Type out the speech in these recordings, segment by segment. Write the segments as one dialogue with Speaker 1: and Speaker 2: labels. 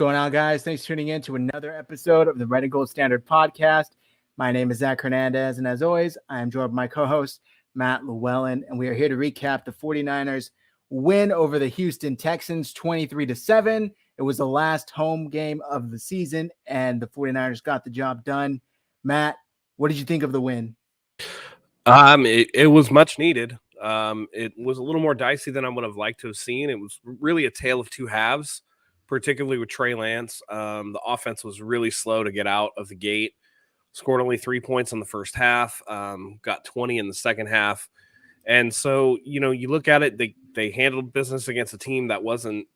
Speaker 1: going on, guys? Thanks for tuning in to another episode of the Red and Gold Standard podcast. My name is Zach Hernandez, and as always, I am joined by my co-host, Matt Llewellyn, and we are here to recap the 49ers win over the Houston Texans 23-7. It was the last home game of the season, and the 49ers got the job done. Matt, what did you think of the win?
Speaker 2: It was much needed. It was a little more dicey than I would have liked to have seen. It was really a tale of two halves, particularly with Trey Lance. The offense was really slow to get out of the gate. Scored only 3 points in the first half, got 20 in the second half. And so, you look at it, they handled business against a team that wasn't,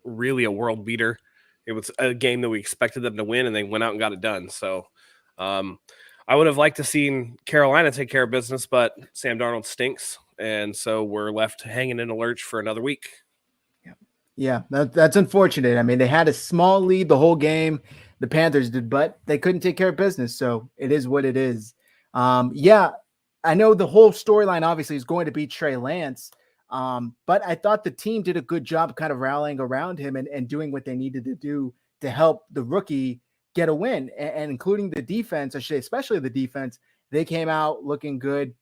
Speaker 2: really a world beater. It was a game that we expected them to win, and they went out and got it done. So I would have liked to seen Carolina take care of business, but Sam Darnold stinks. And so we're left hanging in a lurch for another week.
Speaker 1: Yeah, that's unfortunate. I mean, they had a small lead the whole game. The Panthers did, but they couldn't take care of business. So it is what it is. Yeah, I know the whole storyline obviously is going to be Trey Lance. But I thought the team did a good job kind of rallying around him and doing what they needed to do to help the rookie get a win, and including the defense, I should say, especially the defense. They came out looking good,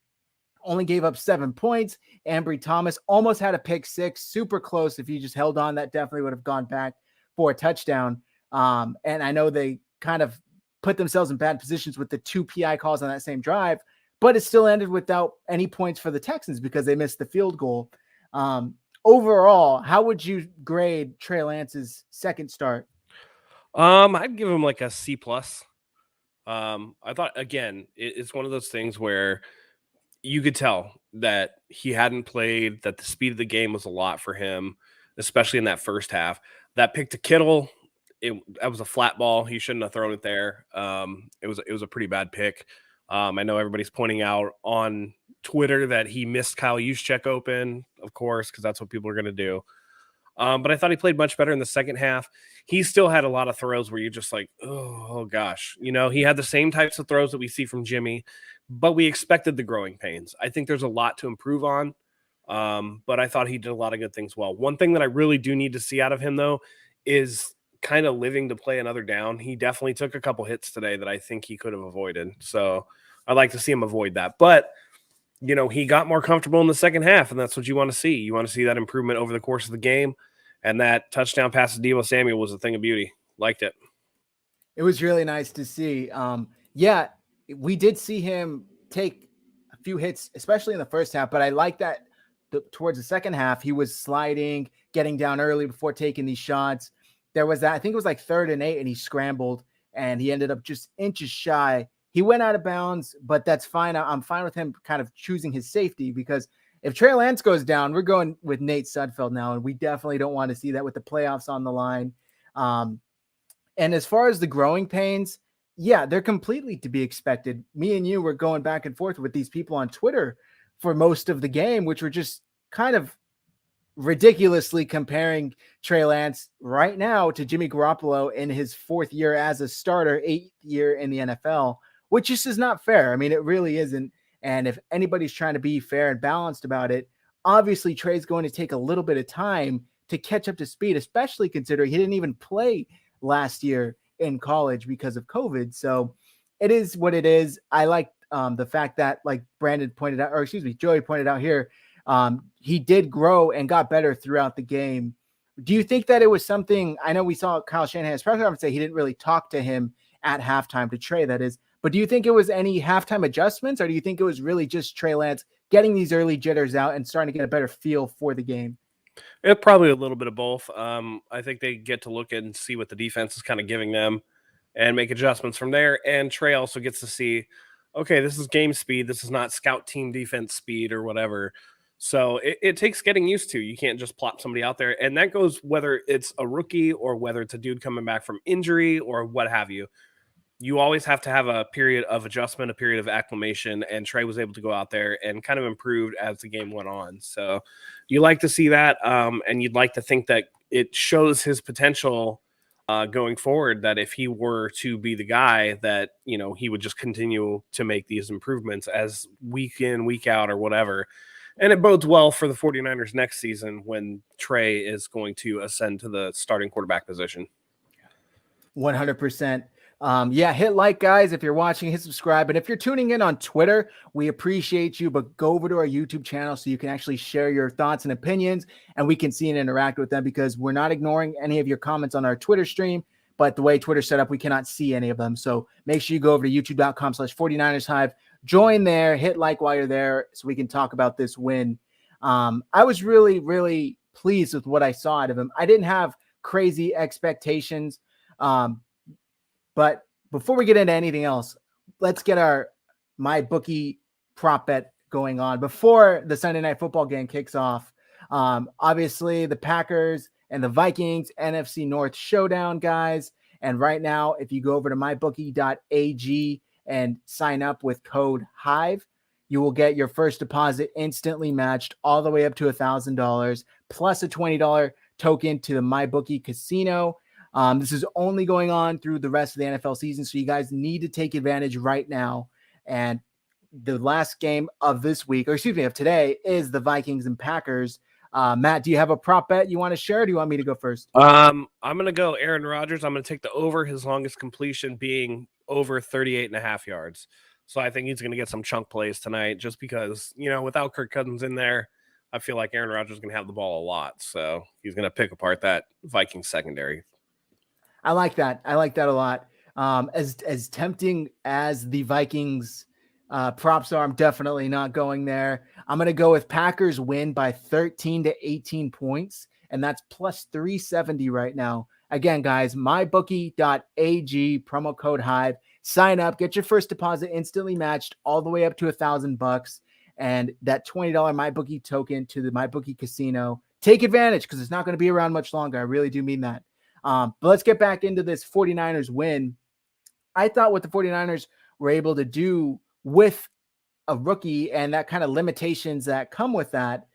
Speaker 1: only gave up 7 points. Ambry Thomas almost had a pick six, super close. If you just held on, that definitely would have gone back for a touchdown. And I know they kind of put themselves in bad positions with the 2 PI calls on that same drive, but it still ended without any points for the Texans because they missed the field goal. Overall, how would you grade Trey Lance's second start?
Speaker 2: I'd give him like a C+. I thought, again, it's one of those things where you could tell that he hadn't played, that the speed of the game was a lot for him, especially in that first half. That pick to Kittle, that was a flat ball. He shouldn't have thrown it there. It was a pretty bad pick. I know everybody's pointing out on Twitter that he missed Kyle Juszczyk open, of course, because that's what people are going to do. But I thought he played much better in the second half. He still had a lot of throws where you're just like, oh gosh. He had the same types of throws that we see from Jimmy, but we expected the growing pains. I think there's a lot to improve on, but I thought he did a lot of good things well. One thing that I really do need to see out of him, though, is kind of living to play another down. He definitely took a couple hits today that I think he could have avoided. So I'd like to see him avoid that. But he got more comfortable in the second half, and that's what you want to see. You want to see that improvement over the course of the game, and that touchdown pass to Deebo Samuel was a thing of beauty. Liked it.
Speaker 1: It was really nice to see. Yeah, we did see him take a few hits, especially in the first half, but I like that towards the second half, he was sliding, getting down early before taking these shots. There was that, I think it was like 3rd and 8, and he scrambled, and he ended up just inches shy. He went out of bounds, but that's fine. I'm fine with him kind of choosing his safety, because if Trey Lance goes down, we're going with Nate Sudfeld now, and we definitely don't want to see that with the playoffs on the line. And as far as the growing pains, yeah, they're completely to be expected. Me and you were going back and forth with these people on Twitter for most of the game, which were just kind of ridiculously comparing Trey Lance right now to Jimmy Garoppolo in his 4th year as a starter, 8th year in the NFL, which just is not fair. I mean, it really isn't. And if anybody's trying to be fair and balanced about it, obviously Trey's going to take a little bit of time to catch up to speed, especially considering he didn't even play last year in college because of COVID. So it is what it is. I like the fact that, like Joey pointed out here, he did grow and got better throughout the game. Do you think that it was something? I know we saw Kyle Shanahan's press conference say he didn't really talk to him at halftime, to Trey, that is. But do you think it was any halftime adjustments, or do you think it was really just Trey Lance getting these early jitters out and starting to get a better feel for the game?
Speaker 2: It probably a little bit of both. I think they get to look and see what the defense is kind of giving them and make adjustments from there. And Trey also gets to see, okay, this is game speed. This is not scout team defense speed or whatever. So it takes getting used to. You can't just plop somebody out there. And that goes whether it's a rookie or whether it's a dude coming back from injury or what have you. You always have to have a period of adjustment, a period of acclimation, and Trey was able to go out there and kind of improved as the game went on. So you like to see that, and you'd like to think that it shows his potential going forward, that if he were to be the guy, that, he would just continue to make these improvements as week in, week out, or whatever. And it bodes well for the 49ers next season when Trey is going to ascend to the starting quarterback position.
Speaker 1: 100%. Yeah, hit like, guys, if you're watching, hit subscribe. And if you're tuning in on Twitter, we appreciate you, but go over to our YouTube channel so you can actually share your thoughts and opinions and we can see and interact with them, because we're not ignoring any of your comments on our Twitter stream, but the way Twitter's set up, we cannot see any of them. So make sure you go over to youtube.com/49ers Hive, join there, hit like while you're there so we can talk about this win. I was really, really pleased with what I saw out of him. I didn't have crazy expectations. But before we get into anything else, let's get our MyBookie prop bet going on before the Sunday Night Football game kicks off. Obviously, the Packers and the Vikings NFC North showdown, guys. And right now, if you go over to MyBookie.AG and sign up with code Hive, you will get your first deposit instantly matched all the way up to $1,000 plus a $20 token to the MyBookie casino. This is only going on through the rest of the NFL season, so you guys need to take advantage right now. And the last game of this week, or excuse me, of today, is the Vikings and Packers. Matt, do you have a prop bet you want to share, or do you want me to go first?
Speaker 2: I'm going to go Aaron Rodgers. I'm going to take the over, his longest completion being over 38.5 yards. So I think he's going to get some chunk plays tonight just because, without Kirk Cousins in there, I feel like Aaron Rodgers is going to have the ball a lot. So he's going to pick apart that Vikings secondary.
Speaker 1: I like that. I like that a lot. As tempting as the Vikings props are, I'm definitely not going there. I'm going to go with Packers win by 13 to 18 points, and that's plus 370 right now. Again, guys, MyBookie.ag, promo code Hive. Sign up, get your first deposit instantly matched all the way up to $1,000, and that $20 MyBookie token to the MyBookie casino. Take advantage because it's not going to be around much longer. I really do mean that. But let's get back into this 49ers win. I thought what the 49ers were able to do with a rookie and that kind of limitations that come with that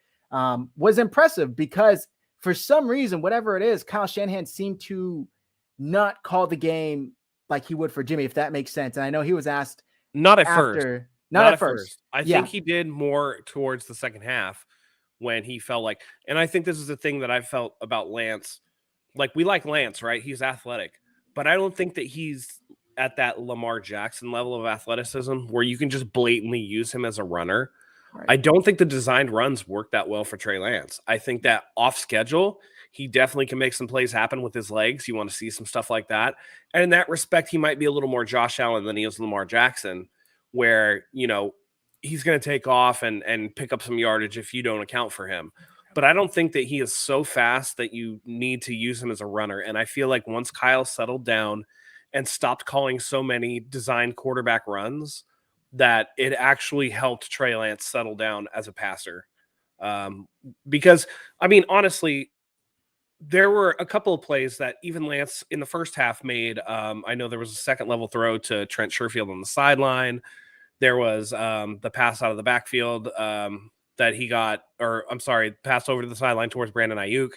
Speaker 1: was impressive, because for some reason, whatever it is, Kyle Shanahan seemed to not call the game like he would for Jimmy, if that makes sense. And I know he was asked
Speaker 2: Not at first.
Speaker 1: Not at first.
Speaker 2: I think he did more towards the second half when he felt like, and I think this is the thing that I felt about Lance. Like, we like Lance, right? He's athletic, but I don't think that he's at that Lamar Jackson level of athleticism where you can just blatantly use him as a runner. Right. I don't think the designed runs work that well for Trey Lance. I think that off schedule, he definitely can make some plays happen with his legs. You want to see some stuff like that. And in that respect, he might be a little more Josh Allen than he is Lamar Jackson, where, he's going to take off and pick up some yardage if you don't account for him. But I don't think that he is so fast that you need to use him as a runner. And I feel like once Kyle settled down and stopped calling so many designed quarterback runs, that it actually helped Trey Lance settle down as a passer. Because, honestly, there were a couple of plays that even Lance in the first half made. I know there was a second level throw to Trent Sherfield on the sideline. There was the pass out of the backfield that he got, pass over to the sideline towards Brandon Ayuk.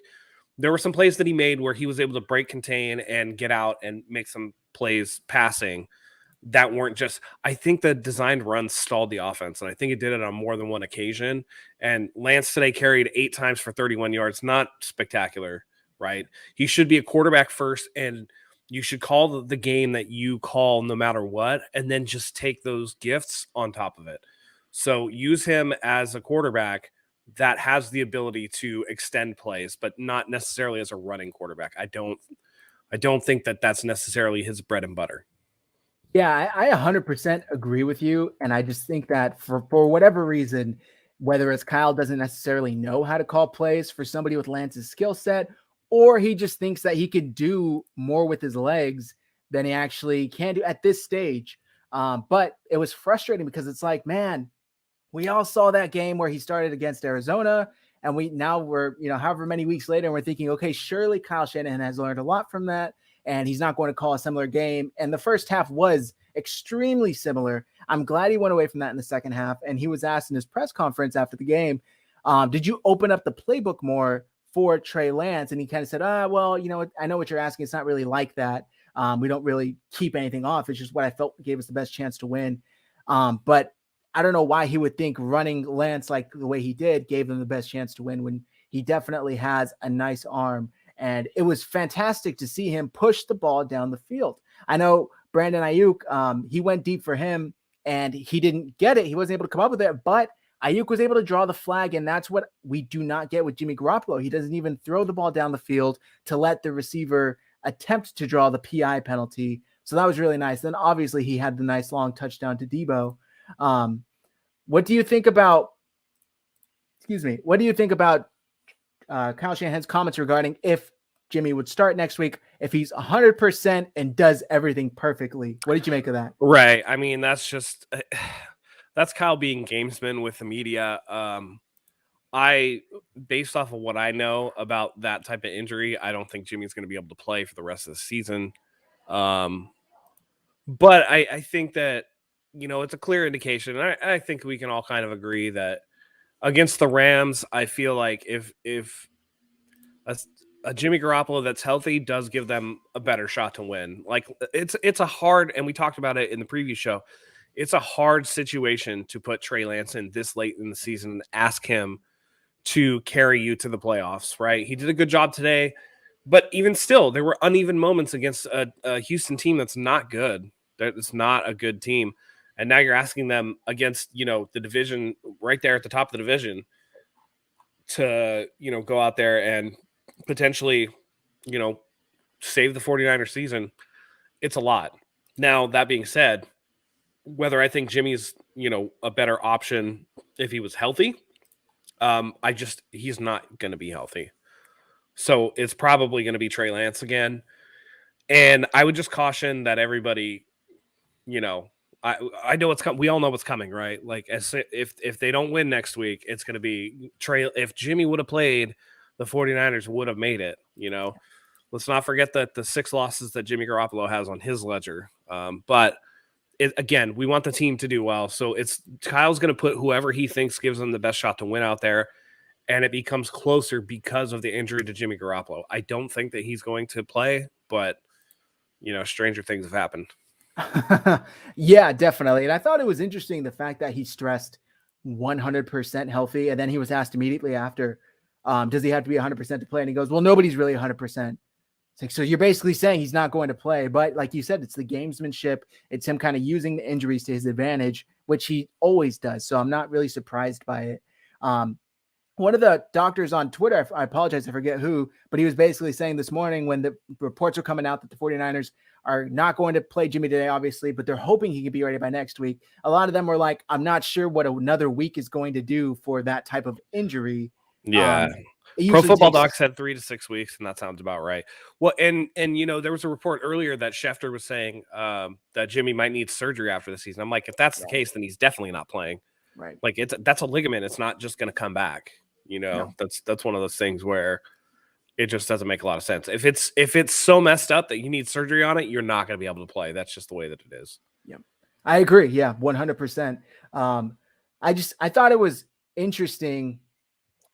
Speaker 2: There were some plays that he made where he was able to break, contain, and get out and make some plays passing that weren't just, I think the designed runs stalled the offense, and I think it did it on more than one occasion. And Lance today carried 8 times for 31 yards. Not spectacular, right? He should be a quarterback first, and you should call the game that you call no matter what, and then just take those gifts on top of it. So use him as a quarterback that has the ability to extend plays, but not necessarily as a running quarterback. I don't think that that's necessarily his bread and butter.
Speaker 1: Yeah, I 100% agree with you. And I just think that for whatever reason, whether it's Kyle doesn't necessarily know how to call plays for somebody with Lance's skill set, or he just thinks that he could do more with his legs than he actually can do at this stage. But it was frustrating because it's like, man, we all saw that game where he started against Arizona, and we're however many weeks later, and we're thinking, okay, surely Kyle Shanahan has learned a lot from that, and he's not going to call a similar game. And the first half was extremely similar. I'm glad he went away from that in the second half. And he was asked in his press conference after the game, did you open up the playbook more for Trey Lance? And he kind of said, well, I know what you're asking. It's not really like that. We don't really keep anything off. It's just what I felt gave us the best chance to win. But I don't know why he would think running Lance like the way he did gave them the best chance to win when he definitely has a nice arm. And it was fantastic to see him push the ball down the field. I know Brandon Ayuk, he went deep for him and he didn't get it. He wasn't able to come up with it, but Ayuk was able to draw the flag, and that's what we do not get with Jimmy Garoppolo. He doesn't even throw the ball down the field to let the receiver attempt to draw the PI penalty. So that was really nice. Then obviously he had the nice long touchdown to Debo. What do you think about, what do you think about Kyle Shanahan's comments regarding if Jimmy would start next week, if he's 100% and does everything perfectly? What did you make of that?
Speaker 2: Right. I mean, that's just, that's Kyle being gamesman with the media. Based off of what I know about that type of injury, I don't think Jimmy's going to be able to play for the rest of the season. But I think that, it's a clear indication. I think we can all kind of agree that against the Rams, I feel like if a Jimmy Garoppolo that's healthy does give them a better shot to win. Like it's a hard, and we talked about it in the previous show, it's a hard situation to put Trey Lance in this late in the season and ask him to carry you to the playoffs, right? He did a good job today, but even still, there were uneven moments against a Houston team that's not good. That's not a good team. And now you're asking them against, the division right there at the top of the division to, go out there and potentially, save the 49ers season. It's a lot. Now, that being said, whether I think Jimmy's, a better option if he was healthy, he's not going to be healthy. So it's probably going to be Trey Lance again. And I would just caution that everybody, I know what's coming. We all know what's coming, right? Like if they don't win next week, it's going to be Trey. If Jimmy would have played, the 49ers would have made it, Let's not forget that the 6 losses that Jimmy Garoppolo has on his ledger. But again, we want the team to do well. So Kyle's going to put whoever he thinks gives them the best shot to win out there. And it becomes closer because of the injury to Jimmy Garoppolo. I don't think that he's going to play, but, stranger things have happened.
Speaker 1: Yeah, definitely. And I thought it was interesting, the fact that he stressed 100% healthy. And then he was asked immediately after, does he have to be 100% to play? And he goes, well, nobody's really 100%. It's like, so you're basically saying he's not going to play. But like you said, it's the gamesmanship. It's him kind of using the injuries to his advantage, which he always does. So I'm not really surprised by it. One of the doctors on Twitter, I apologize, I forget who, but he was basically saying this morning when the reports are coming out that the 49ers are not going to play Jimmy today, obviously, but they're hoping he can be ready by next week. A lot of them were like, I'm not sure what another week is going to do for that type of injury.
Speaker 2: Yeah. Pro Football Doc said 3 to 6 weeks, and that sounds about right. Well, and there was a report earlier that Schefter was saying that Jimmy might need surgery after the season. I'm like, if that's the case, then he's definitely not playing.
Speaker 1: Right.
Speaker 2: Like that's a ligament. It's not just going to come back.
Speaker 1: No.
Speaker 2: That's one of those things where it just doesn't make a lot of sense. If it's so messed up that you need surgery on it, you're not going to be able to play. That's just the way that it is.
Speaker 1: Yeah, I agree. Yeah, 100%. I thought it was interesting,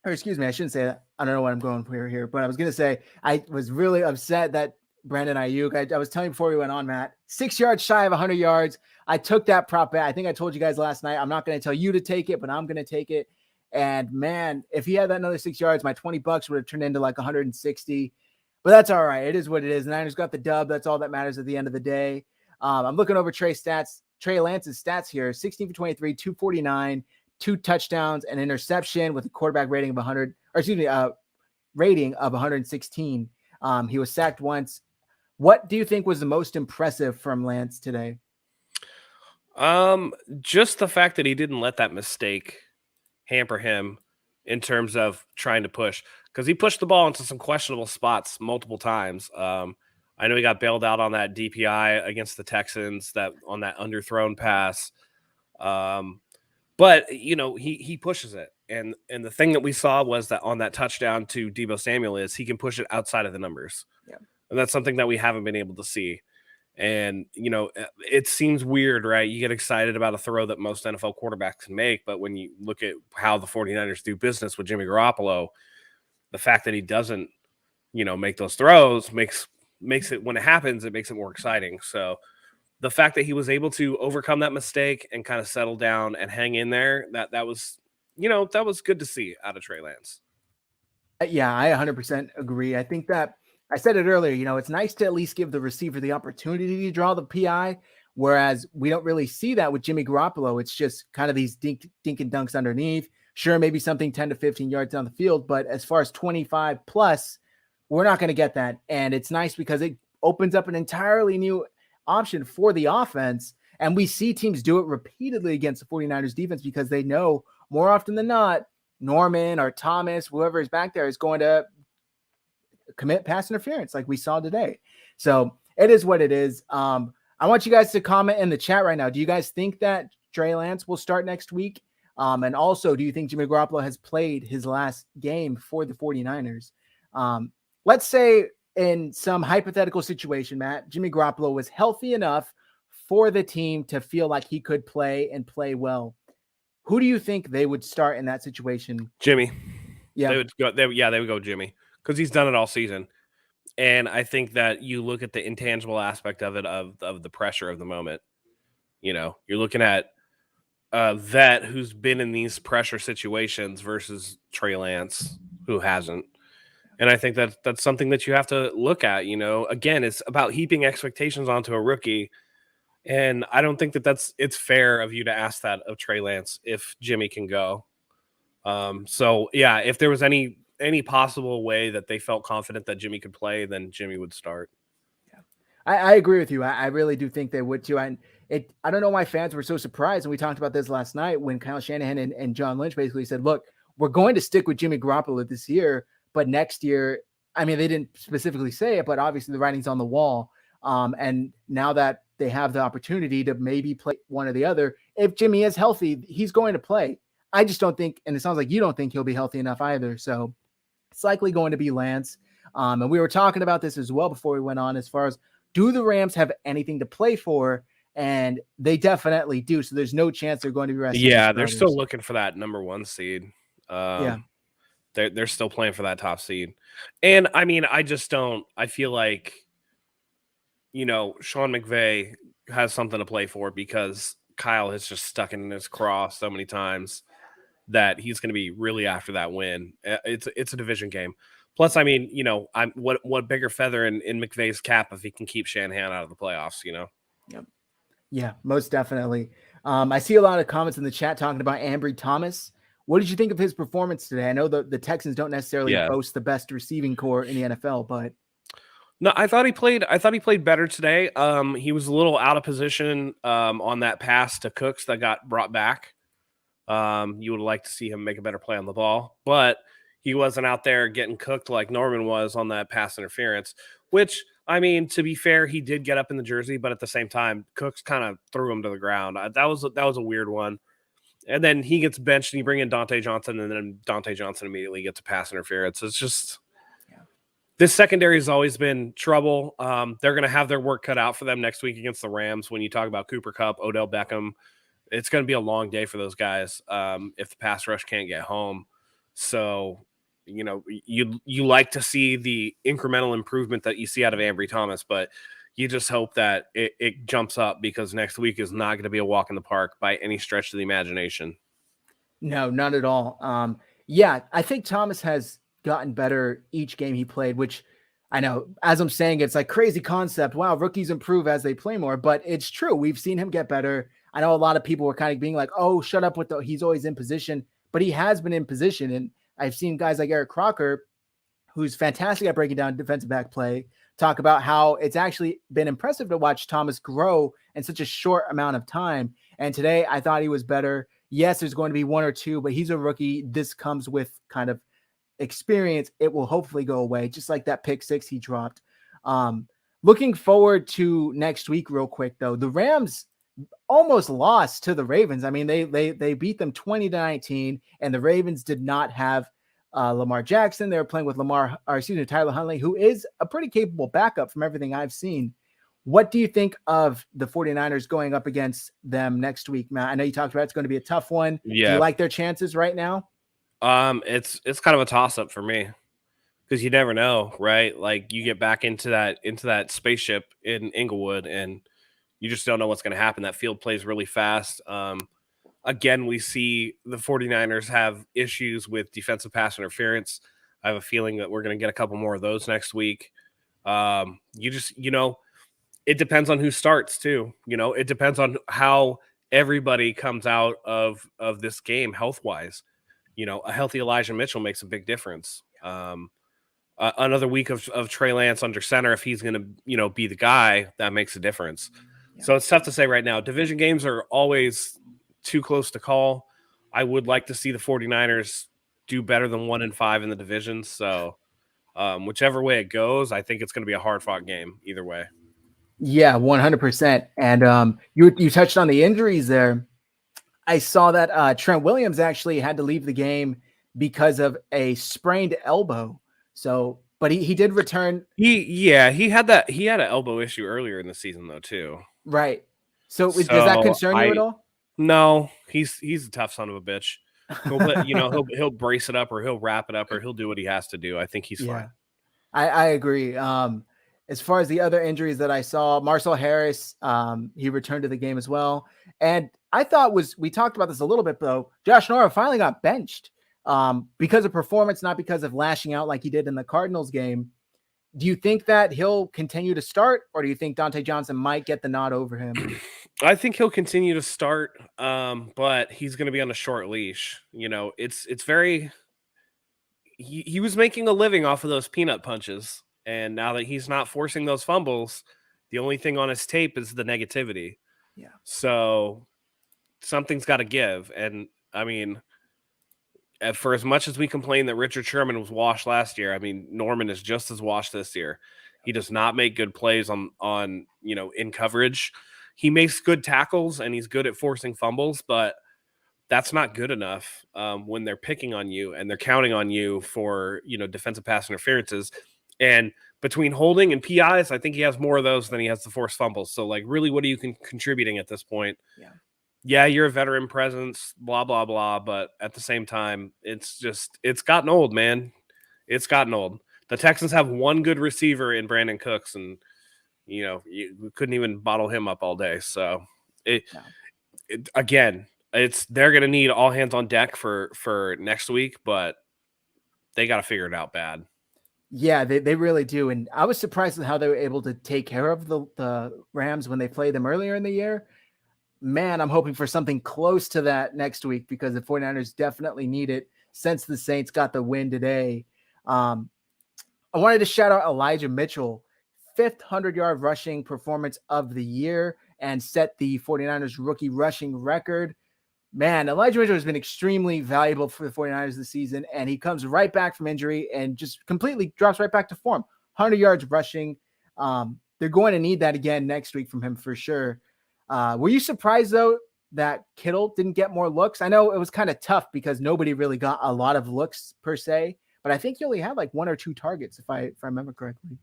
Speaker 1: or excuse me, I shouldn't say that. I don't know what I'm going for here, but I was going to say I was really upset that Brandon Ayuk, I was telling you before we went on, Matt, 6 yards shy of 100 yards. I took that prop bet. I think I told you guys last night. I'm not going to tell you to take it, but I'm going to take it. And man, if he had that another 6 yards, my $20 would have turned into like 160. But that's all right. It is what it is. The Niners got the dub. That's all that matters at the end of the day. I'm looking over Trey Lance's stats here: 16 for 23, 249, 2 touchdowns, an interception with a quarterback rating of 100, or excuse me, rating of 116. He was sacked once. What do you think was the most impressive from Lance today?
Speaker 2: Just the fact that he didn't let that mistake hamper him in terms of trying to push, because he pushed the ball into some questionable spots multiple times. I know he got bailed out on that DPI against the Texans, on that underthrown pass. But he pushes it. And the thing that we saw was that on that touchdown to Deebo Samuel is he can push it outside of the numbers.
Speaker 1: Yeah.
Speaker 2: And that's something that we haven't been able to see. And, it seems weird, right? You get excited about a throw that most NFL quarterbacks can make, but when you look at how the 49ers do business with Jimmy Garoppolo, the fact that he doesn't, make those throws makes it, when it happens, it makes it more exciting. So the fact that he was able to overcome that mistake and kind of settle down and hang in there, that was, that was good to see out of Trey Lance.
Speaker 1: Yeah, I 100% agree. I think that I said it earlier, it's nice to at least give the receiver the opportunity to draw the PI, whereas we don't really see that with Jimmy Garoppolo. It's just kind of these dink and dunks underneath. Sure, maybe something 10 to 15 yards down the field, but as far as 25 plus, we're not going to get that. And it's nice because it opens up an entirely new option for the offense. And we see teams do it repeatedly against the 49ers defense because they know more often than not, Norman or Thomas, whoever is back there, is going to commit pass interference like we saw today. So it is what it is. I want you guys to comment in the chat right now. Do you guys think that Trey Lance will start next week? And also, do you think Jimmy Garoppolo has played his last game for the 49ers? Let's say in some hypothetical situation, Matt, Jimmy Garoppolo was healthy enough for the team to feel like he could play and play well. Who do you think they would start in that situation?
Speaker 2: Jimmy.
Speaker 1: Yeah.
Speaker 2: They would go. They would go Jimmy because he's done it all season. And I think that you look at the intangible aspect of it, of the pressure of the moment. You're looking at a vet who's been in these pressure situations versus Trey Lance, who hasn't. And I think that that's something that you have to look at. Again, it's about heaping expectations onto a rookie. And I don't think that it's fair of you to ask that of Trey Lance if Jimmy can go. So yeah, if there was any possible way that they felt confident that Jimmy could play, then Jimmy would start.
Speaker 1: Yeah, I agree with you. I really do think they would too. And I don't know why fans were so surprised. And we talked about this last night when Kyle Shanahan and John Lynch basically said, look, we're going to stick with Jimmy Garoppolo this year, but next year, I mean, they didn't specifically say it, but obviously the writing's on the wall. And now that they have the opportunity to maybe play one or the other, if Jimmy is healthy, he's going to play. I just don't think, and it sounds like you don't think he'll be healthy enough either. So it's likely going to be Lance. And we were talking about this as well before we went on, as far as, do the Rams have anything to play for? And they definitely do. So there's no chance they're going to be resting.
Speaker 2: Yeah, they're still looking for that number one seed.
Speaker 1: Yeah.
Speaker 2: They're still playing for that top seed. And I mean, I feel like, Sean McVay has something to play for because Kyle has just stuck in his craw so many times that he's going to be really after that win. It's a division game. Plus, I mean, I'm what bigger feather in McVay's cap if he can keep Shanahan out of the playoffs,
Speaker 1: Yep. Yeah, most definitely. I see a lot of comments in the chat talking about Ambry Thomas. What did you think of his performance today? I know the Texans don't necessarily boast the best receiving core in the NFL, but
Speaker 2: no, I thought he played better today. He was a little out of position on that pass to Cooks that got brought back. You would like to see him make a better play on the ball, but he wasn't out there getting cooked like Norman was on that pass interference, which, I mean, to be fair, he did get up in the jersey, but at the same time, Cooks kind of threw him to the ground. That was a weird one. And then he gets benched and you bring in Dante Johnson, and then Dante Johnson immediately gets a pass interference. It's just, this secondary has always been trouble. They're going to have their work cut out for them next week against the Rams. When you talk about Cooper Kupp, Odell Beckham, it's going to be a long day for those guys if the pass rush can't get home. So, you like to see the incremental improvement that you see out of Ambry Thomas, but you just hope that it jumps up, because next week is not going to be a walk in the park by any stretch of the imagination.
Speaker 1: No, not at all. Yeah, I think Thomas has gotten better each game he played, which I know, as I'm saying, it's like crazy concept. Wow, rookies improve as they play more, but it's true. We've seen him get better. I know a lot of people were kind of being like, oh, shut up with he's always in position, but he has been in position. And I've seen guys like Eric Crocker, who's fantastic at breaking down defensive back play, talk about how it's actually been impressive to watch Thomas grow in such a short amount of time. And today I thought he was better. Yes, there's going to be one or two, but he's a rookie. This comes with kind of experience. It will hopefully go away, just like that pick six he dropped. Looking forward to next week real quick, though. The Rams almost lost to the Ravens. I mean, they beat them 20-19, and the Ravens did not have Lamar Jackson. They were playing with Tyler Huntley, who is a pretty capable backup from everything I've seen. What do you think of the 49ers going up against them next week, Matt? I know you talked about it's going to be a tough one.
Speaker 2: Yeah.
Speaker 1: Do you like their chances right now?
Speaker 2: It's kind of a toss-up for me, because you never know, right? Like, you get back into that spaceship in Inglewood, and you just don't know what's going to happen. That field plays really fast. Again, we see the 49ers have issues with defensive pass interference. I have a feeling that we're going to get a couple more of those next week. It depends on who starts too. It depends on how everybody comes out of this game health wise. A healthy Elijah Mitchell makes a big difference. Another week of Trey Lance under center, if he's going to, be the guy, that makes a difference. Yeah. So it's tough to say right now. Division games are always too close to call. I would like to see the 49ers do better than 1-5 in the division. So whichever way it goes, I think it's going to be a hard-fought game either way.
Speaker 1: Yeah, 100%. And you touched on the injuries there. I saw that Trent Williams actually had to leave the game because of a sprained elbow. So, but he did return.
Speaker 2: He had an elbow issue earlier in the season though too.
Speaker 1: Right. So does that concern you at all?
Speaker 2: No, he's a tough son of a bitch. He'll brace it up, or he'll wrap it up, or he'll do what he has to do. I think he's fine.
Speaker 1: I agree. As far as the other injuries that I saw, Marcel Harris, he returned to the game as well. And I thought we talked about this a little bit though. Josh Norman finally got benched because of performance, not because of lashing out like he did in the Cardinals game. Do you think that he'll continue to start, or do you think Dante Johnson might get the nod over him?
Speaker 2: I think he'll continue to start, but he's going to be on a short leash. It's very. He was making a living off of those peanut punches, and now that he's not forcing those fumbles, the only thing on his tape is the negativity.
Speaker 1: Yeah.
Speaker 2: So something's got to give, and I mean, for as much as we complain that Richard Sherman was washed last year, I mean, Norman is just as washed this year. He does not make good plays on in coverage. He makes good tackles and he's good at forcing fumbles, but that's not good enough when they're picking on you and they're counting on you for, defensive pass interferences. And between holding and PIs, I think he has more of those than he has the forced fumbles. So, really, what are you contributing at this point? Yeah, you're a veteran presence, blah, blah, blah. But at the same time, it's gotten old, man. It's gotten old. The Texans have one good receiver in Brandon Cooks, and, you couldn't even bottle him up all day. So, again, they're going to need all hands on deck for next week, but they got to figure it out bad.
Speaker 1: Yeah, they really do. And I was surprised at how they were able to take care of the Rams when they played them earlier in the year. Man, I'm hoping for something close to that next week because the 49ers definitely need it since the Saints got the win today. I wanted to shout out Elijah Mitchell, 5th 100-yard rushing performance of the year and set the 49ers rookie rushing record. Man, Elijah Mitchell has been extremely valuable for the 49ers this season, and he comes right back from injury and just completely drops right back to form. 100 yards rushing. They're going to need that again next week from him for sure. Were you surprised, though, that Kittle didn't get more looks? I know it was kind of tough because nobody really got a lot of looks per se, but I think he only had like 1 or 2 targets, if I remember correctly.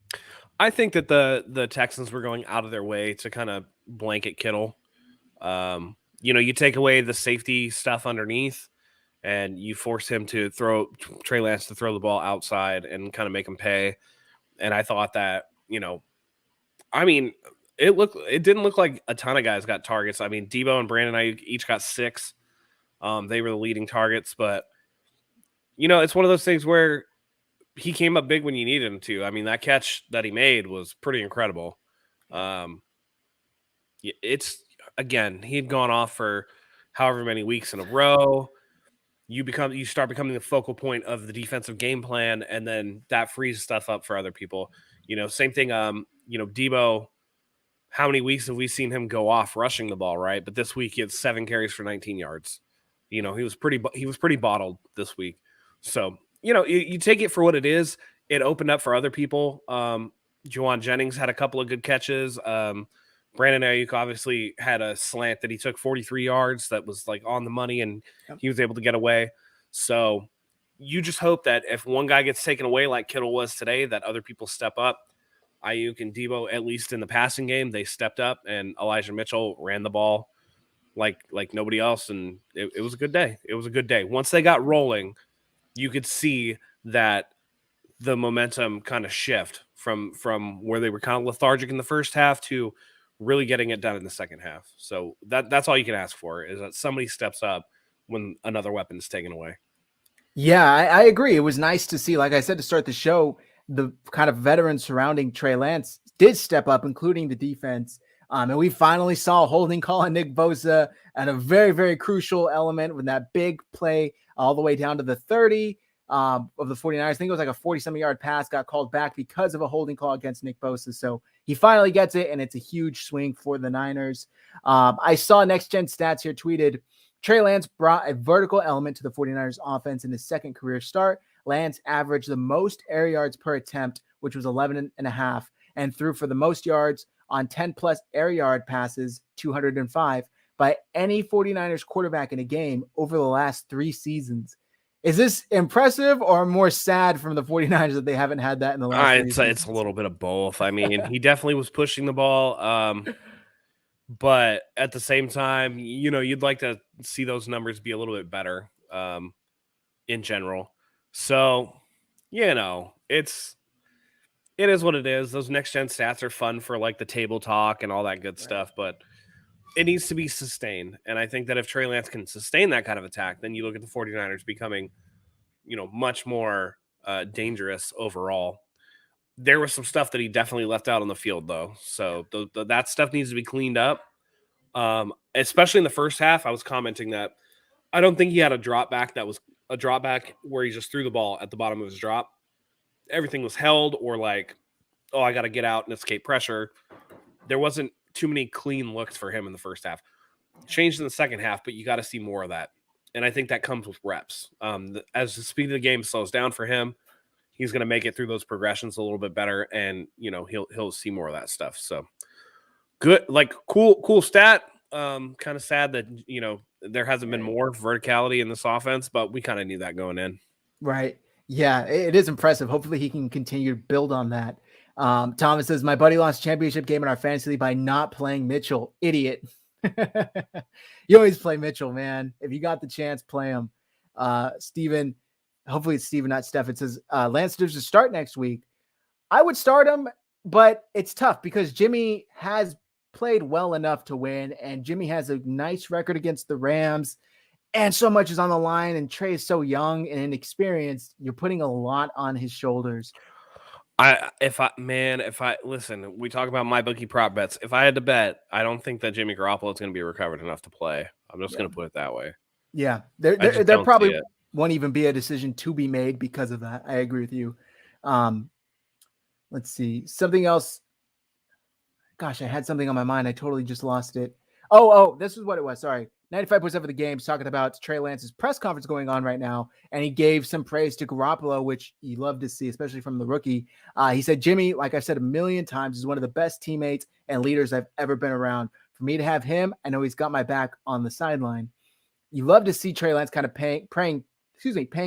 Speaker 2: I think that the Texans were going out of their way to kind of blanket Kittle. You take away the safety stuff underneath and you force him to throw Trey Lance to throw the ball outside and kind of make him pay. And I thought that, it didn't look like a ton of guys got targets. I mean, Debo and Brandon Ayuk each got 6. They were the leading targets, but it's one of those things where he came up big when you needed him to. I mean, that catch that he made was pretty incredible. Again, he had gone off for however many weeks in a row. You start becoming the focal point of the defensive game plan, and then that frees stuff up for other people. Same thing. Debo, how many weeks have we seen him go off rushing the ball, right? But this week he had 7 carries for 19 yards. He was pretty bottled this week. So, you take it for what it is. It opened up for other people. Juwan Jennings had a couple of good catches. Brandon Ayuk obviously had a slant that he took 43 yards that was like on the money, and he was able to get away. So you just hope that if one guy gets taken away like Kittle was today, that other people step up. Ayuk and Debo, at least in the passing game, they stepped up, and Elijah Mitchell ran the ball like nobody else, and it was a good day. It was a good day. Once they got rolling, you could see that the momentum kind of shift from where they were kind of lethargic in the first half to really getting it done in the second half. So that's all you can ask for, is that somebody steps up when another weapon is taken away.
Speaker 1: Yeah, I agree. It was nice to see, like I said, to start the show, the kind of veterans surrounding Trey Lance did step up, including the defense. And we finally saw a holding call on Nick Bosa at a very, very crucial element with that big play all the way down to the 30 of the 49ers. I think it was like a 40-something yard pass got called back because of a holding call against Nick Bosa. So he finally gets it, and it's a huge swing for the Niners. I saw Next Gen Stats here tweeted, Trey Lance brought a vertical element to the 49ers offense in his second career start. Lance averaged the most air yards per attempt, which was 11 and a half, and threw for the most yards on 10 plus air yard passes, 205, by any 49ers quarterback in a game over the last 3 seasons. Is this impressive or more sad from the 49ers that they haven't had that in the last 3 seasons?
Speaker 2: It's a little bit of both. I mean, he definitely was pushing the ball. But at the same time, you'd like to see those numbers be a little bit better in general. So, it is what it is. Those next gen stats are fun for like the table talk and all that good stuff, but it needs to be sustained. And I think that if Trey Lance can sustain that kind of attack, then you look at the 49ers becoming, much more dangerous overall. There was some stuff that he definitely left out on the field, though. So that stuff needs to be cleaned up. Especially in the first half, I was commenting that I don't think he had a drop back that was a drop back where he just threw the ball at the bottom of his drop. Everything was held or like, oh, I got to get out and escape pressure. There wasn't too many clean looks for him in the first half. Changed in the second half, but you got to see more of that. And I think that comes with reps. As the speed of the game slows down for him, he's going to make it through those progressions a little bit better, and he'll see more of that stuff. So good, like cool stat. Kind of sad that there hasn't been more verticality in this offense, but we kind of knew that going in.
Speaker 1: Right. Yeah, it is impressive. Hopefully he can continue to build on that. Thomas says, my buddy lost championship game in our fantasy league by not playing Mitchell. Idiot. You always play Mitchell, man. If you got the chance, play him. Steven, hopefully it's Steven, not Steph. It says, Lance deserves to start next week. I would start him, but it's tough because Jimmy has played well enough to win, and Jimmy has a nice record against the Rams. And so much is on the line, and Trey is so young and inexperienced. You're putting a lot on his shoulders.
Speaker 2: If I listen, we talk about MyBookie prop bets. If I had to bet, I don't think that Jimmy Garoppolo is going to be recovered enough to play. I'm just going to put it that way.
Speaker 1: Yeah, there probably won't even be a decision to be made because of that. I agree with you. Let's see. Something else. Gosh, I had something on my mind. I totally just lost it. Oh, this is what it was. Sorry. 95% of the game's talking about Trey Lance's press conference going on right now, and he gave some praise to Garoppolo, which you love to see, especially from the rookie. He said, Jimmy, like I've said a million times, is one of the best teammates and leaders I've ever been around. For me to have him, I know he's got my back on the sideline. You love to see Trey Lance kind of paying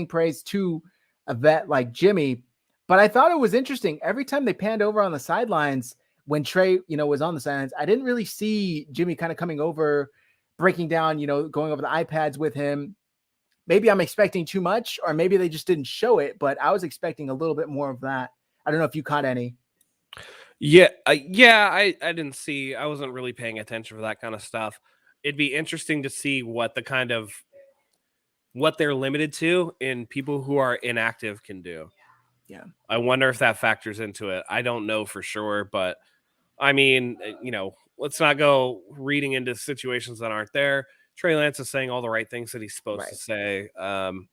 Speaker 1: praise to a vet like Jimmy, but I thought it was interesting. Every time they panned over on the sidelines when Trey, was on the sidelines, I didn't really see Jimmy kind of coming over, breaking down, going over the iPads with him. Maybe I'm expecting too much, or maybe they just didn't show it, but I was expecting a little bit more of that. I don't know if you caught any.
Speaker 2: Yeah, I didn't see. I wasn't really paying attention for that kind of stuff. It'd be interesting to see what they're limited to in people who are inactive can do.
Speaker 1: Yeah.
Speaker 2: I wonder if that factors into it. I don't know for sure, but I mean, let's not go reading into situations that aren't there. Trey Lance is saying all the right things that he's supposed to say. I'm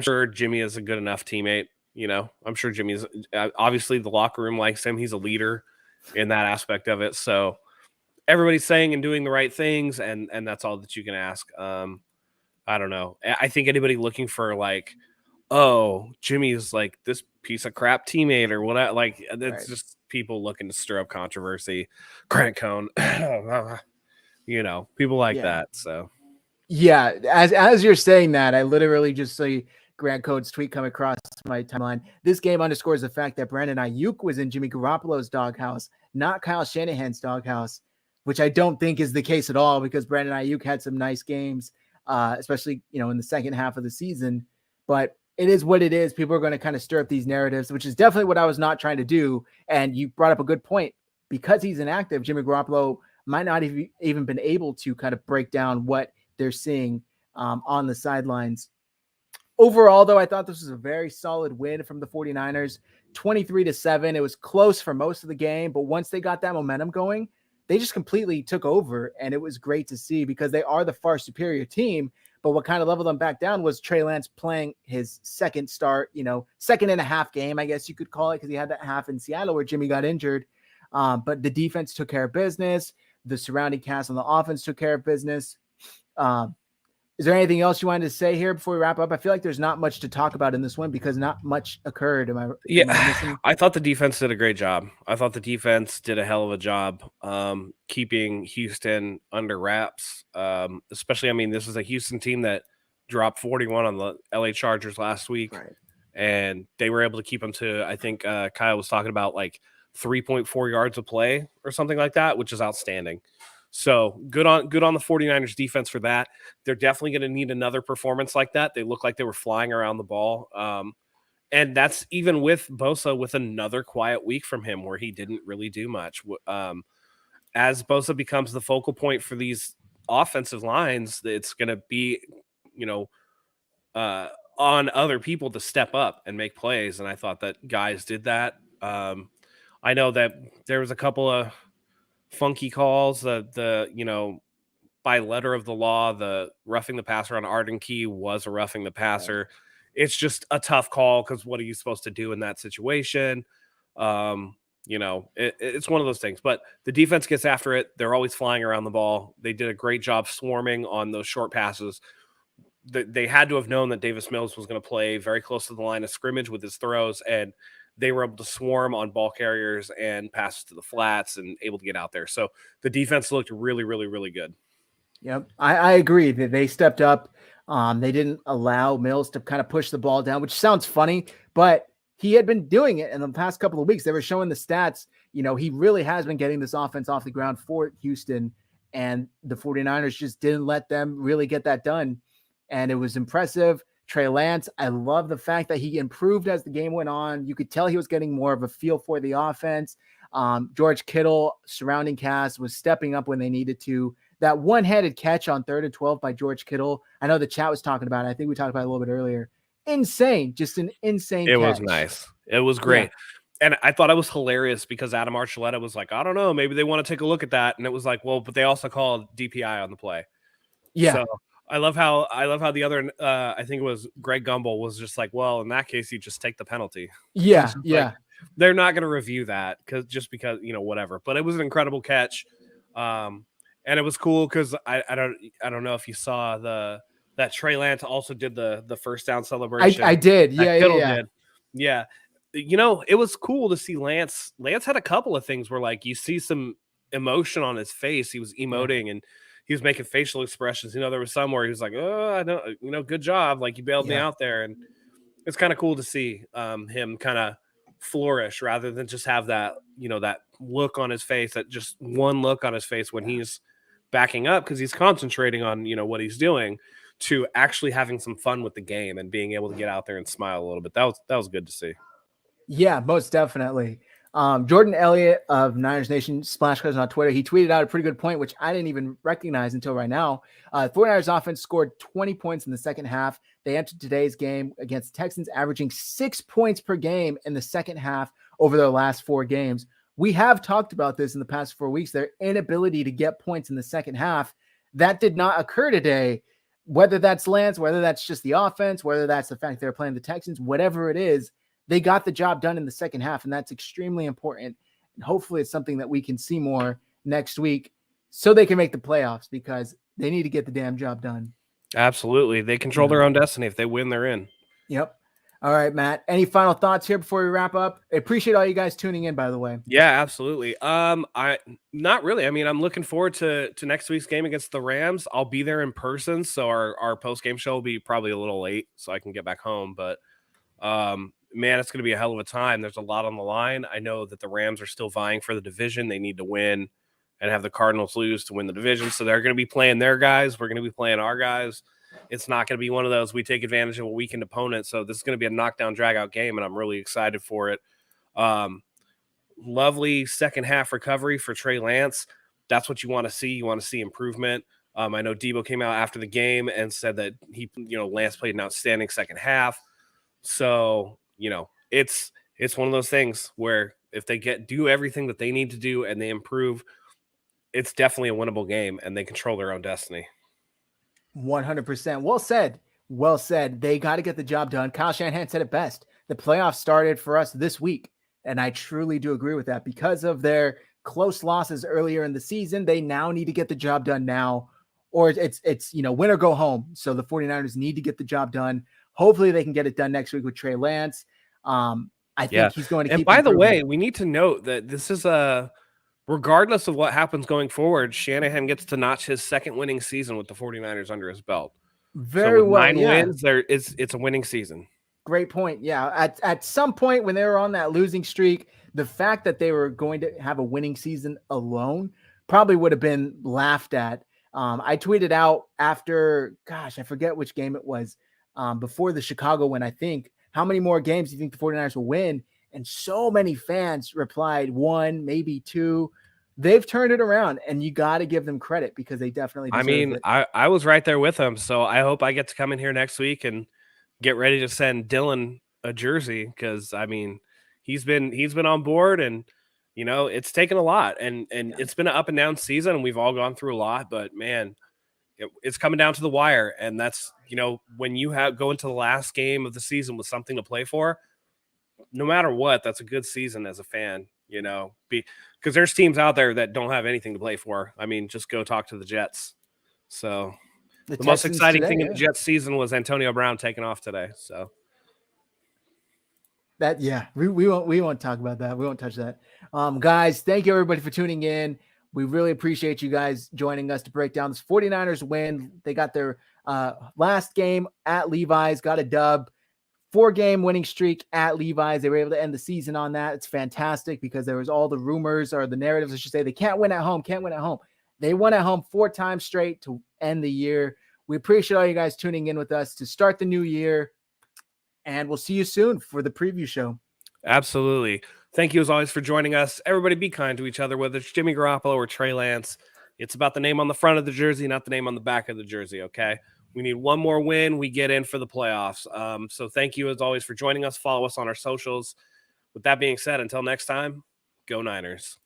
Speaker 2: sure Jimmy is a good enough teammate. I'm sure Jimmy's obviously the locker room likes him. He's a leader in that aspect of it. So everybody's saying and doing the right things, and that's all that you can ask. I don't know. I think anybody looking for like, oh, Jimmy's like this piece of crap teammate or whatever, like it's just people looking to stir up controversy. Grant Cohn, people like that. So
Speaker 1: yeah, as you're saying that, I literally just see Grant Cohn's tweet come across my timeline. This game underscores the fact that Brandon Ayuk was in Jimmy Garoppolo's doghouse, not Kyle Shanahan's doghouse, which I don't think is the case at all, because Brandon Ayuk had some nice games, especially, in the second half of the season. But it is what it is. People are going to kind of stir up these narratives, which is definitely what I was not trying to do. And you brought up a good point. Because he's inactive, Jimmy Garoppolo might not have even been able to kind of break down what they're seeing on the sidelines. Overall, though, I thought this was a very solid win from the 49ers, 23-7. It was close for most of the game, but once they got that momentum going, they just completely took over, and it was great to see because they are the far superior team. But what kind of leveled them back down was Trey Lance playing his second start, second and a half game, I guess you could call it, because he had that half in Seattle where Jimmy got injured. But the defense took care of business. The surrounding cast on the offense took care of business. Is there anything else you wanted to say here before we wrap up? I feel like there's not much to talk about in this one because not much occurred. Am I missing?
Speaker 2: I thought the defense did a great job. I thought the defense did a hell of a job keeping Houston under wraps. Especially, I mean, this is a Houston team that dropped 41 on the LA Chargers last week.
Speaker 1: Right.
Speaker 2: And they were able to keep them to, I think Kyle was talking about like 3.4 yards of play or something like that, which is outstanding. So good on the 49ers defense for that. They're definitely going to need another performance like that. They look like they were flying around the ball. And that's even with Bosa with another quiet week from him where he didn't really do much. As Bosa becomes the focal point for these offensive lines, it's going to be, on other people to step up and make plays. And I thought that guys did that. I know that there was a couple of funky calls, by letter of the law, the roughing the passer on Arden Key was a roughing the passer. Yeah. It's just a tough call because what are you supposed to do in that situation? It's one of those things, but the defense gets after it. They're always flying around the ball. They did a great job swarming on those short passes. They had to have known that Davis Mills was going to play very close to the line of scrimmage with his throws, and they were able to swarm on ball carriers and passes to the flats and able to get out there. So the defense looked really, really, really good.
Speaker 1: Yep. I agree that they stepped up. They didn't allow Mills to kind of push the ball down, which sounds funny, but he had been doing it in the past couple of weeks. They were showing the stats. He really has been getting this offense off the ground for Houston, and the 49ers just didn't let them really get that done. And it was impressive. Trey Lance, I love the fact that he improved as the game went on. You could tell he was getting more of a feel for the offense. George Kittle, surrounding cast, was stepping up when they needed to. That one-handed catch on 3rd and 12 by George Kittle, I know the chat was talking about it. I think we talked about it a little bit earlier. Insane. Just an insane catch.
Speaker 2: Was nice. It was great. Yeah. And I thought it was hilarious because Adam Archuleta was like, I don't know, maybe they want to take a look at that. And it was like, well, but they also called DPI on the play.
Speaker 1: Yeah.
Speaker 2: So I love how the other, I think it was Greg Gumbel was just like, well, in that case, you just take the penalty.
Speaker 1: Yeah. Yeah.
Speaker 2: Like, they're not going to review that because whatever, but it was an incredible catch. And it was cool because I don't know if you saw that Trey Lance also did the first down celebration.
Speaker 1: I did. Yeah.
Speaker 2: Did. Yeah. It was cool to see Lance. Lance had a couple of things where like you see some emotion on his face. He was emoting and he was making facial expressions. There was some where he was like, oh, I don't, good job. Like you bailed me out there. And it's kind of cool to see him kind of flourish rather than just have that, that look on his face, that just one look on his face when he's backing up because he's concentrating on, what he's doing, to actually having some fun with the game and being able to get out there and smile a little bit. That was good to see.
Speaker 1: Yeah, most definitely. Jordan Elliott of Niners Nation Splash Cousin on Twitter, he tweeted out a pretty good point, which I didn't even recognize until right now. 49ers offense scored 20 points in the second half. They entered today's game against the Texans, averaging 6 points per game in the second half over their last 4 games. We have talked about this in the past 4 weeks, their inability to get points in the second half. That did not occur today. Whether that's Lance, whether that's just the offense, whether that's the fact they're playing the Texans, whatever it is, they got the job done in the second half, and that's extremely important. And hopefully it's something that we can see more next week so they can make the playoffs because they need to get the damn job done.
Speaker 2: Absolutely. They control their own destiny. If they win, they're in.
Speaker 1: Yep. All right, Matt. Any final thoughts here before we wrap up? I appreciate all you guys tuning in, by the way.
Speaker 2: Yeah, absolutely. I not really. I mean, I'm looking forward to next week's game against the Rams. I'll be there in person, so our post-game show will be probably a little late so I can get back home. But man, it's going to be a hell of a time. There's a lot on the line. I know that the Rams are still vying for the division. They need to win and have the Cardinals lose to win the division. So they're going to be playing their guys. We're going to be playing our guys. It's not going to be one of those we take advantage of a weakened opponent. So this is going to be a knockdown, drag-out game, and I'm really excited for it. Lovely second-half recovery for Trey Lance. That's what you want to see. You want to see improvement. I know Debo came out after the game and said that Lance played an outstanding second half. So, it's one of those things where if they do everything that they need to do and they improve, it's definitely a winnable game and they control their own destiny.
Speaker 1: 100%. Well said. Well said. They got to get the job done. Kyle Shanahan said it best. The playoffs started for us this week. And I truly do agree with that. Because of their close losses earlier in the season, they now need to get the job done now, or it's win or go home. So the 49ers need to get the job done. Hopefully they can get it done next week with Trey Lance. I think he's going to keep.
Speaker 2: And by the way, we need to note that this is regardless of what happens going forward, Shanahan gets to notch his second winning season with the 49ers under his belt.
Speaker 1: Very well.
Speaker 2: 9 wins, it's a winning season.
Speaker 1: Great point. Yeah. At some point when they were on that losing streak, the fact that they were going to have a winning season alone probably would have been laughed at. I tweeted out after, I forget which game it was, before the Chicago win, I think, how many more games do you think the 49ers will win? And so many fans replied 1, maybe 2. They've turned it around, and you got to give them credit because they definitely deserve it.
Speaker 2: I was right there with them, so I hope I get to come in here next week and get ready to send Dylan a jersey because, he's been on board, and, it's taken a lot, and it's been an up and down season, and we've all gone through a lot, but, man, it's coming down to the wire, and that's, when you go into the last game of the season with something to play for, no matter what, that's a good season as a fan, because there's teams out there that don't have anything to play for. Just go talk to the Jets. So the most exciting thing in the Jets season was Antonio Brown taking off today. So
Speaker 1: we won't talk about that. We won't touch that. Guys, thank you everybody for tuning in. We really appreciate you guys joining us to break down this 49ers win. They got their last game at Levi's, got a dub. 4-game winning streak at Levi's. They were able to end the season on that. It's fantastic because there was all the rumors or the narratives, I should say, they can't win at home. They won at home 4 times straight to end the year. We appreciate all you guys tuning in with us to start the new year, and we'll see you soon for the preview show.
Speaker 2: Absolutely. Thank you as always for joining us. Everybody be kind to each other, whether it's Jimmy Garoppolo or Trey Lance. It's about the name on the front of the jersey, not the name on the back of the jersey, okay? We need one more win. We get in for the playoffs. So thank you as always for joining us. Follow us on our socials. With that being said, until next time, go Niners.